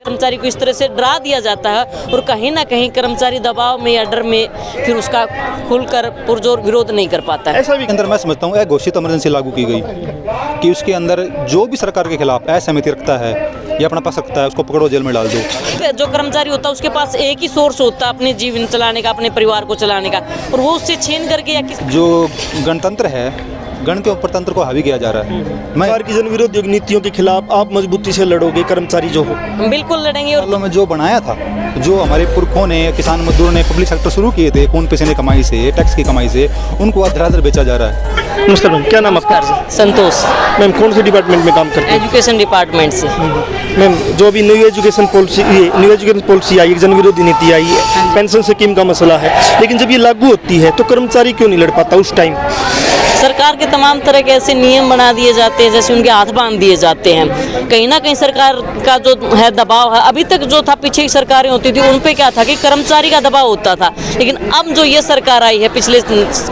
कर्मचारी को इस तरह से डरा दिया जाता है और कहीं ना कहीं कर्मचारी दबाव में या डर में फिर उसका खुलकर पुरजोर विरोध नहीं कर पाता है। ऐसा भी अंदर मैं समझता हूँ घोषित इमरजेंसी लागू की गई कि उसके अंदर जो भी सरकार के खिलाफ असहमति रखता है या अपना पक्ष रखता है उसको पकड़ो, जेल में डाल दो। जो कर्मचारी होता है उसके पास एक ही सोर्स होता है अपने जीवन चलाने का, अपने परिवार को चलाने का, और वो उससे छीन करके या जो गणतंत्र है, गण के ऊपर तंत्र को हावी किया जा रहा है। सरकार की जन विरोधी नीतियों के खिलाफ आप मजबूती से लड़ोगे, कर्मचारी जो हो। बिल्कुल लड़ेंगे। और में जो बनाया था, जो हमारे पुरखों ने, किसान मजदूरों ने पब्लिक सेक्टर शुरू किए थे खून पसीने कमाई से, टैक्स की कमाई से, उनको अधराधर बेचा जा रहा है। नमस्कार मैम, क्या नाम आपका? संतोष। मैम कौन से डिपार्टमेंट में काम करते हैं? एजुकेशन डिपार्टमेंट से। मैम जो अभी न्यू एजुकेशन पॉलिसी आई, जन विरोधी नीति आई है, पेंशन स्कीम का मसला है, लेकिन जब ये लागू होती है तो कर्मचारी क्यों नहीं लड़ पाता उस टाइम? सरकार के तमाम तरह के ऐसे नियम बना दिए जाते हैं, जैसे उनके हाथ बांध दिए जाते हैं। कहीं ना कहीं सरकार का जो है दबाव है, अभी तक जो था पीछे की सरकारें होती थी उन पे क्या था कि कर्मचारी का दबाव होता था, लेकिन अब जो ये सरकार आई है पिछले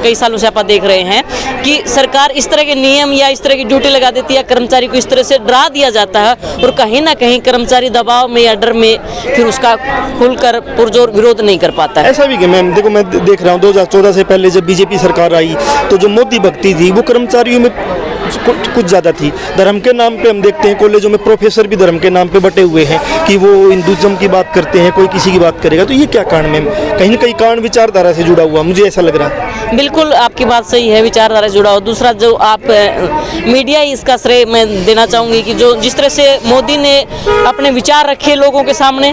कई सालों से आप देख रहे हैं कि सरकार इस तरह के नियम या इस तरह की ड्यूटी लगा देती है, कर्मचारी को इस तरह से डरा दिया जाता है और कहीं ना कहीं कर्मचारी दबाव में या डर में फिर उसका खुलकर पुरजोर विरोध नहीं कर पाता है। ऐसा भी कि मैम देखो, मैं देख रहा हूँ 2014 से पहले जब बीजेपी सरकार आई तो जो मोदी भक्ति थी वो कर्मचारियों में कुछ ज़्यादा थी। धर्म के नाम पे हम देखते हैं कॉलेजों में प्रोफेसर भी धर्म के नाम पे बटे हुए हैं कि वो हिंदुज़म की बात करते हैं, कोई किसी की बात करेगा। तो ये क्या कारण मैम? कहीं ना कहीं कारण विचारधारा से जुड़ा हुआ, मुझे ऐसा लग रहा है। बिल्कुल आपकी बात सही है, विचारधारा से जुड़ा हो। दूसरा जो आप मीडिया ही इसका श्रेय मैं देना चाहूँगी कि जो जिस तरह से मोदी ने अपने विचार रखे लोगों के सामने,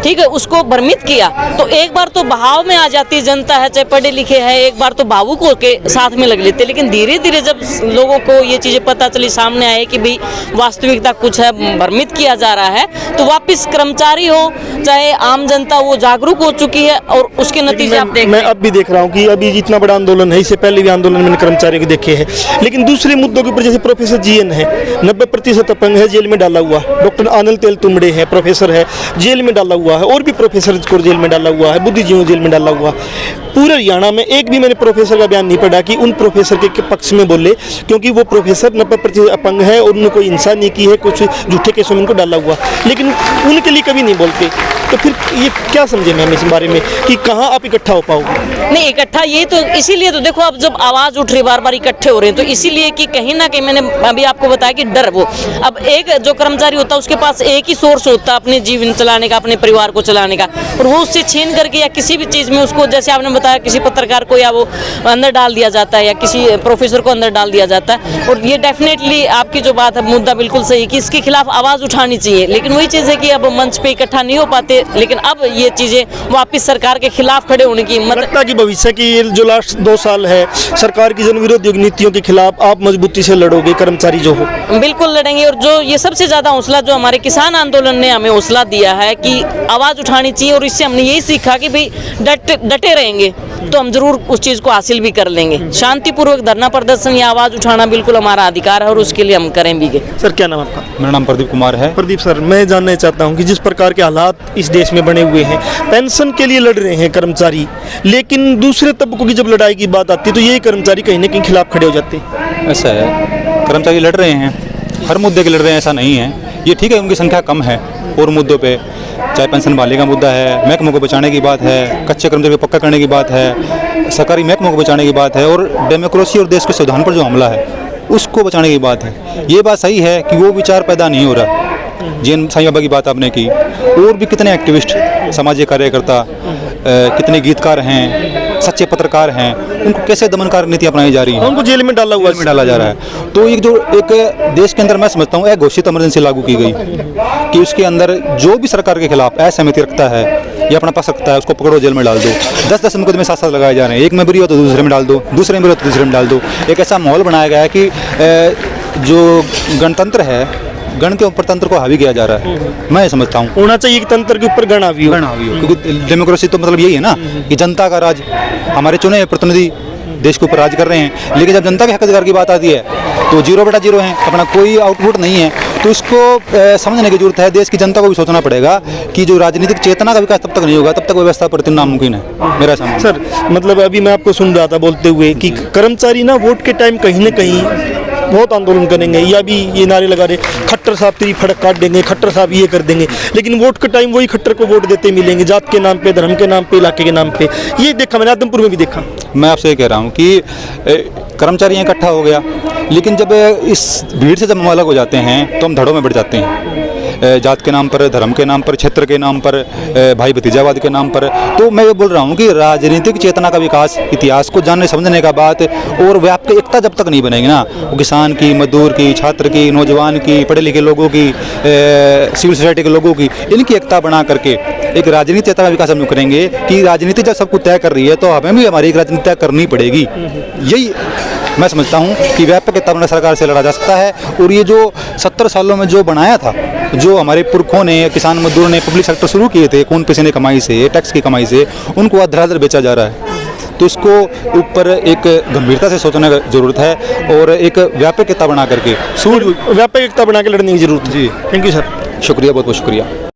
ठीक है, उसको भ्रमित किया, तो एक बार तो बहाव में आ जाती है जनता है, चाहे पढ़े लिखे है, एक बार तो भावुकों के साथ में लग लेते, लेकिन धीरे धीरे जब लोगों को ये चीज़ें पता चली, सामने आए कि भाई वास्तविकता कुछ है, भ्रमित किया जा रहा है, तो वापस कर्मचारी हो चाहे आम जनता वो जागरूक हो चुकी है और उसके नतीजे आप देख। मैं अब भी देख रहा हूँ कि अभी जितना बड़ा आंदोलन है, इससे पहले भी आंदोलन मैंने कर्मचारियों को देखे हैं, लेकिन दूसरे मुद्दों के ऊपर जैसे प्रोफेसर जीएन है 90% अपंग है, जेल में डाला हुआ। डॉक्टर आनंद तेल तुमड़े है, प्रोफेसर है, जेल में डाला हुआ है, और भी प्रोफेसर को जेल में डाला हुआ है, बुद्धिजीवियों जेल में डाला हुआ। पूरे हरियाणा में एक भी मैंने प्रोफेसर का बयान नहीं पढ़ा कि उन प्रोफेसर के पक्ष में बोले, क्योंकि वो प्रोफेसर 90% अपंग है और उन्होंने कोई हिंसा नहीं की है, कुछ झूठे केसों में उनको डाला हुआ, लेकिन उनके लिए कभी नहीं बोलते। तो फिर ये क्या समझे मैम इस बारे में कि कहाँ आप इकट्ठा हो पाओगे? नहीं, इकट्ठा यही तो, इसीलिए तो देखो अब जब आवाज़ उठ रही, बार बार इकट्ठे हो रहे हैं, तो इसीलिए कि कहीं ना कहीं मैंने अभी आपको बताया कि डर, वो अब एक जो कर्मचारी होता है उसके पास एक ही सोर्स होता है अपने जीवन चलाने का, अपने परिवार को चलाने का, और वो उससे छीन करके या किसी भी चीज़ में उसको, जैसे आपने बताया किसी पत्रकार को या वो अंदर डाल दिया जाता है या किसी प्रोफेसर को अंदर डाल दिया जाता है। और ये डेफिनेटली आपकी जो बात है, मुद्दा बिल्कुल सही कि इसके खिलाफ आवाज़ उठानी चाहिए, लेकिन वही चीज़ है कि अब मंच पे इकट्ठा नहीं हो पाते, लेकिन अब ये चीज़ें वापस सरकार के खिलाफ खड़े होने की लगता कि भविष्य की जो लास्ट 2 साल है सरकार की जन विरोधी नीतियों के खिलाफ आप मजबूती से लड़ोगे, कर्मचारी जो हो। बिल्कुल लड़ेंगे। और जो ये सबसे ज़्यादा हौसला जो हमारे किसान आंदोलन ने हमें हौसला दिया है कि आवाज़ उठानी चाहिए, और इससे हमने यही सीखा कि भाई डटे रहेंगे तो हम जरूर उस चीज़ को हासिल भी कर लेंगे। शांतिपूर्वक धरना प्रदर्शन या आवाज़ उठाना बिल्कुल हमारा अधिकार है और उसके लिए हम करें भी। सर क्या नाम आपका? मेरा नाम प्रदीप कुमार है। प्रदीप सर, मैं जानना चाहता हूं कि जिस प्रकार के हालात इस देश में बने हुए हैं, पेंशन के लिए लड़ रहे हैं कर्मचारी, लेकिन दूसरे तबकों की जब लड़ाई की बात आती है तो ये कर्मचारी कहीं ना कहीं खिलाफ खड़े हो जाते हैं। ऐसा है, कर्मचारी लड़ रहे हैं, हर मुद्दे के लड़ रहे हैं, ऐसा नहीं है। ये ठीक है, उनकी संख्या कम है और मुद्दों पे, चाहे पेंशन बहाली का मुद्दा है, महकमों को बचाने की बात है, कच्चे कर्मचारी को पक्का करने की बात है, सरकारी महकमों को बचाने की बात है, और डेमोक्रेसी और देश के संविधान पर जो हमला है उसको बचाने की बात है। ये बात सही है कि वो विचार पैदा नहीं हो रहा। जैन साईं बाबा की बात आपने की, और भी कितने एक्टिविस्ट, सामाजिक कार्यकर्ता, कितने गीतकार हैं, सच्चे पत्रकार हैं, उनको कैसे दमनकार नीति अपनाई जा रही है, उनको जेल में डाला हुआ, में डाला जा रहा है। तो एक जो एक देश के अंदर मैं समझता हूँ घोषित इमरजेंसी लागू की गई कि उसके अंदर जो भी सरकार के खिलाफ असहमति रखता है या अपना पक्ष रखता है उसको पकड़ो, जेल में डाल दो। 10-10 मुकदमे साथ साथ लगाए जा रहे हैं, एक में बुरी हो तो दूसरे में डाल दो, दूसरे में बुरी हो तो तीसरे में डाल दो। एक ऐसा माहौल बनाया गया है कि जो गणतंत्र है, गण के ऊपर तंत्र को हावी किया जा रहा है। मैं समझता हूँ होना चाहिए कि तंत्र के ऊपर गण हावी हो, क्योंकि डेमोक्रेसी तो मतलब यही है ना कि जनता का राज, हमारे चुने हुए प्रतिनिधि देश के ऊपर राज कर रहे हैं, लेकिन जब जनता के हक अधिकार की बात आती है तो 0/0 है, अपना कोई आउटपुट नहीं है। तो इसको समझने की जरूरत है, देश की जनता को भी सोचना पड़ेगा कि जो राजनीतिक चेतना का विकास तब तक नहीं होगा, तब तक व्यवस्था परिवर्तन नामुमकिन है, मेरा समझना। सर मतलब अभी मैं आपको सुन रहा था बोलते हुए कि कर्मचारी ना वोट के टाइम कहीं ना कहीं बहुत आंदोलन करेंगे, या भी ये नारे लगा रहे खट्टर साहब तेरी फड़क काट देंगे, खट्टर साहब ये कर देंगे, लेकिन वोट के टाइम वही खट्टर को वोट देते मिलेंगे, जात के नाम पे, धर्म के नाम पे, इलाके के नाम पे। ये देखा मैंने, आदमपुर में भी देखा। मैं आपसे ये कह रहा हूँ कि कर्मचारी यहाँ इकट्ठा हो गया, लेकिन जब इस भीड़ से जब हम अलग हो जाते हैं तो हम धड़ों में बढ़ जाते हैं, जात के नाम पर, धर्म के नाम पर, क्षेत्र के नाम पर, भाई भतीजावाद के नाम पर। तो मैं ये बोल रहा हूँ कि राजनीतिक चेतना का विकास, इतिहास को जानने समझने का बात, और व्यापक एकता जब तक नहीं बनेगी ना, वो किसान की, मजदूर की, छात्र की, नौजवान की, पढ़े लिखे लोगों की, सिविल सोसाइटी के लोगों की, इनकी एकता बना करके एक राजनीतिक चेतना का विकास हम करेंगे कि राजनीति जब सब कुछ तय कर रही है तो हमें भी हमारी एक राजनीति तय करनी पड़ेगी। यही मैं समझता हूँ कि व्यापक एकता बना सरकार से लड़ा जा सकता है। और ये जो 70 सालों में जो बनाया था, जो हमारे पुरखों ने, किसान मजदूरों ने पब्लिक सेक्टर शुरू किए थे खून पसीने कमाई से, टैक्स की कमाई से, उनको अधराधर बेचा जा रहा है। तो इसको ऊपर एक गंभीरता से सोचने की जरूरत है और एक व्यापक एकता बना करके व्यापक एकता बना के लड़ने की जरूरत है। जी, थैंक यू सर। शुक्रिया, बहुत बहुत शुक्रिया।